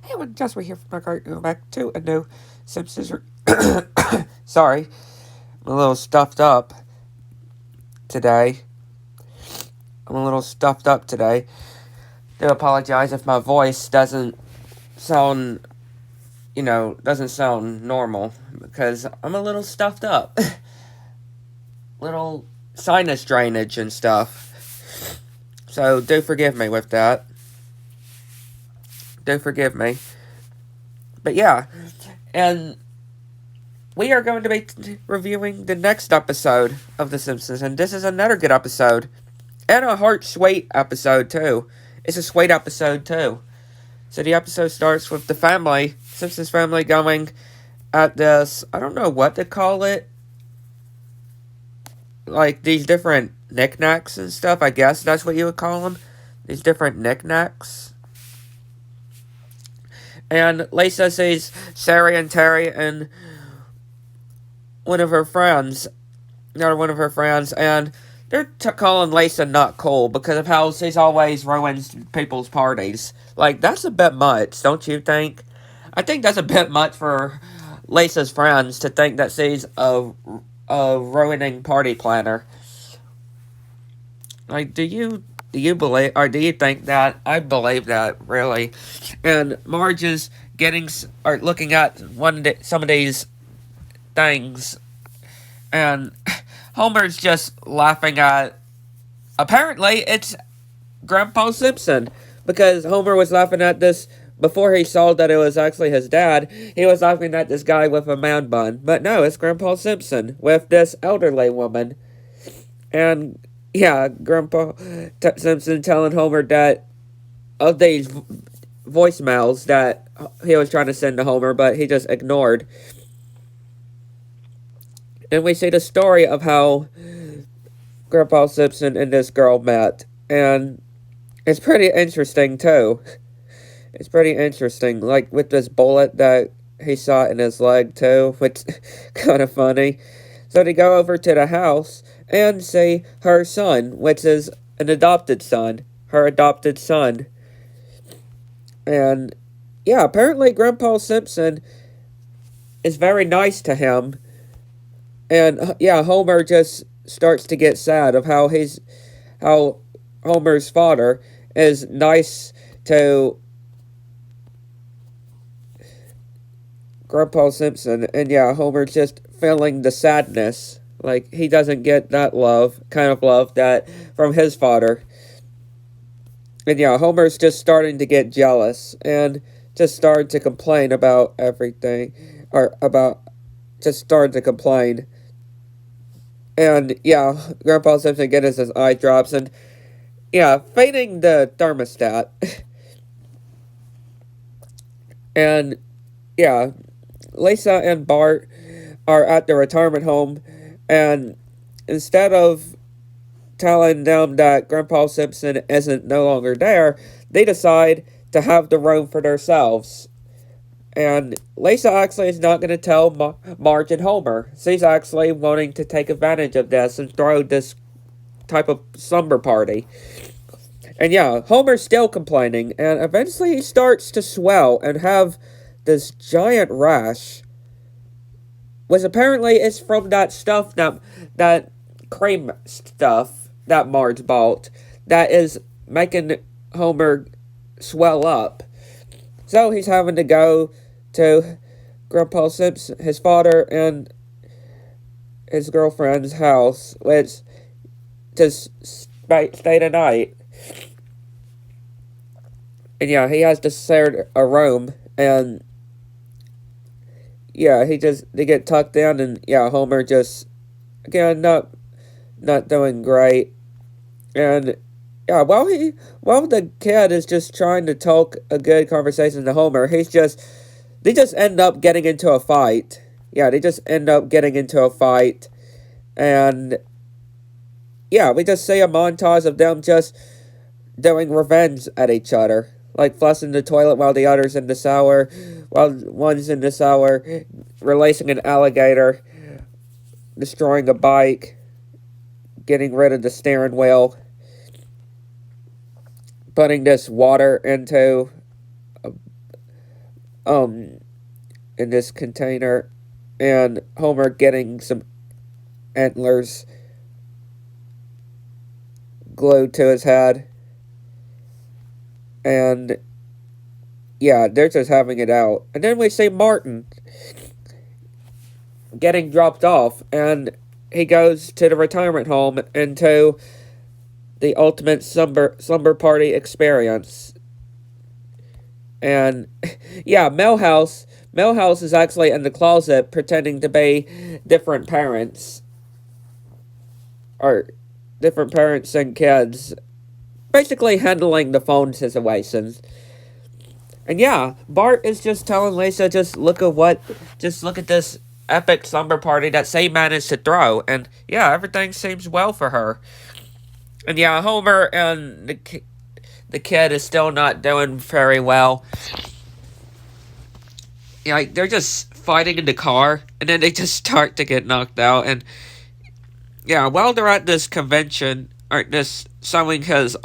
Hey, everyone, Joshua here from my car. Going back to a new Simpsons. Sorry, I'm a little stuffed up today. I'm a little stuffed up today. Do apologize if my voice doesn't sound, doesn't sound normal because I'm a little stuffed up. Little sinus drainage and stuff. So do forgive me with that. Do forgive me. But yeah, and we are going to be reviewing the next episode of The Simpsons, and this is another good episode. And a heart sweet episode, too. It's a sweet episode, too. So the episode starts with the family, Simpsons family, going at this, I don't know what to call it, like these different knickknacks and stuff, I guess that's what you would call them. These different knickknacks. And Lisa sees Sari and Terry and one of her friends, and they're calling Lisa not cool because of how she's always ruins people's parties. Like, that's a bit much, don't you think? I think that's a bit much for Lisa's friends to think that she's a ruining party planner. Like, do you believe, or do you think that? I believe that, really. And Marge is looking at some of these things, and Homer's just laughing at. Apparently, it's Grandpa Simpson, because Homer was laughing at this before he saw that it was actually his dad. He was laughing at this guy with a man bun, but no, it's Grandpa Simpson with this elderly woman, and yeah, Grandpa Simpson telling Homer that of these voicemails that he was trying to send to Homer, but he just ignored. And we see the story of how Grandpa Simpson and this girl met. And it's pretty interesting, too. It's pretty interesting. Like, with this bullet that he shot in his leg, too, which kind of funny. So they go over to the house and see her son, which is an adopted son. Her adopted son. And, yeah, apparently Grandpa Simpson is very nice to him. And yeah, Homer just starts to get sad of how Homer's father is nice to Grandpa Simpson, and yeah, Homer's just feeling the sadness, like he doesn't get that kind of love that from his father. And yeah, Homer's just starting to get jealous and just started to complain about everything, or about just started to complain. And yeah, Grandpa Simpson gets his eye drops, and yeah, fading the thermostat. And yeah, Lisa and Bart are at the retirement home, and instead of telling them that Grandpa Simpson isn't no longer there, they decide to have the room for themselves. And Lisa actually is not going to tell Marge and Homer. She's actually wanting to take advantage of this and throw this type of slumber party. And yeah, Homer's still complaining, and eventually he starts to swell and have this giant rash, which apparently is from that stuff that cream stuff that Marge bought that is making Homer swell up. So he's having to go to Grandpa Simpson, his father, and his girlfriend's house, which just stay the night. And yeah, he has to share a room, and yeah, they get tucked in, and yeah, Homer just again not doing great, and yeah, while the kid is just trying to talk a good conversation to Homer, they just end up getting into a fight. Yeah, they just end up getting into a fight, and yeah, we just see a montage of them just doing revenge at each other. Like flushing the toilet while the other's in the shower, while one's in the shower, releasing an alligator, destroying a bike, getting rid of the steering wheel, putting this water into um in this container, and Homer getting some antlers glued to his head, and yeah, they're just having it out. And then we see Martin getting dropped off, and he goes to the retirement home and to the ultimate slumber party experience. And yeah, Milhouse is actually in the closet pretending to be different parents, or different parents and kids, basically handling the phone situations. And yeah, Bart is just telling Lisa, just look at this epic slumber party that she managed to throw, and yeah, everything seems well for her. And yeah, Homer and the kid is still not doing very well. Yeah, like, they're just fighting in the car, and then they just start to get knocked out. And yeah, while they're at this convention, or this showing his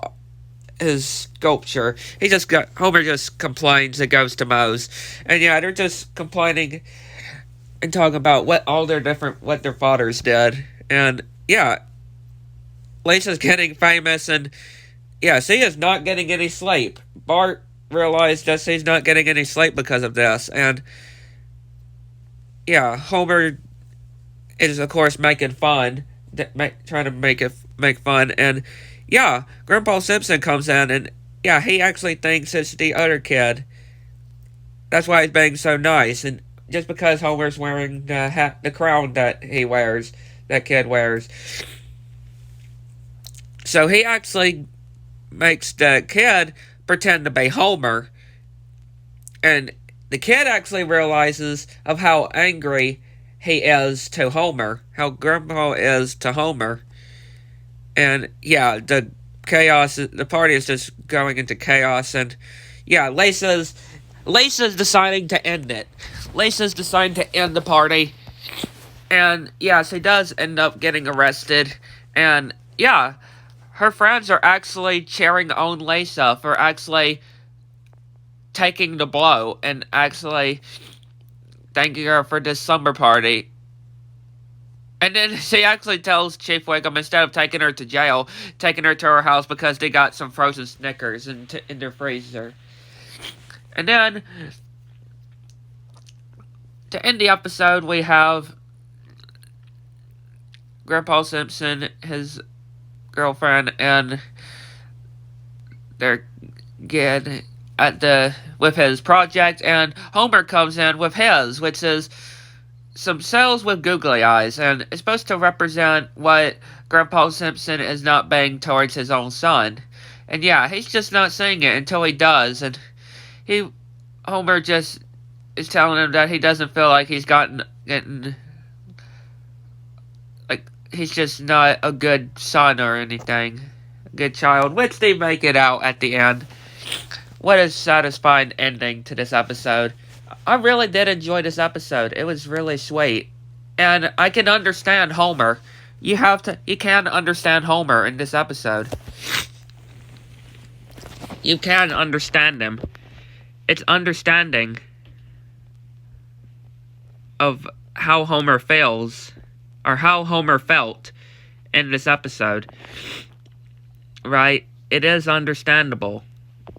sculpture, Homer just complains and goes to Moe's, and yeah, they're just complaining and talking about what their fathers did, and yeah, Lisa's getting famous, and yeah, she is not getting any sleep. Bart realized that she's not getting any sleep because of this, and yeah, Homer is of course making fun, trying to make fun, and yeah, Grandpa Simpson comes in, and yeah, he actually thinks it's the other kid. That's why he's being so nice, and just because Homer's wearing the crown that that kid wears. So he actually makes the kid pretend to be Homer, and the kid actually realizes of how angry he is to Homer, how Grandpa is to Homer, and yeah, the party is just going into chaos, and yeah, Lisa's deciding to end it. Lisa's deciding to end the party, and yeah, she does end up getting arrested, and yeah, her friends are actually cheering on Lisa for actually taking the blow and actually thanking her for this slumber party. And then she actually tells Chief Wiggum, instead of taking her to jail, taking her to her house because they got some frozen Snickers in their freezer. And then, to end the episode, we have Grandpa Simpson, his girlfriend, and their kid with his project, and Homer comes in with his, which is some cells with googly eyes, and it's supposed to represent what Grandpa Simpson is not being towards his own son. And yeah, he's just not saying it until he does, and Homer just is telling him that he doesn't feel like he's getting like, he's just not a good son or anything, a good child, which they make it out at the end. What a satisfying ending to this episode. I really did enjoy this episode. It was really sweet. And I can understand Homer. You can understand Homer in this episode. You can understand him. It's understanding of how Homer feels, or how Homer felt in this episode. Right? It is understandable.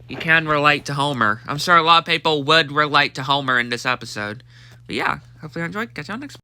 You can relate to Homer. I'm sure a lot of people would relate to Homer in this episode. But yeah, hopefully you enjoyed. Catch you on next.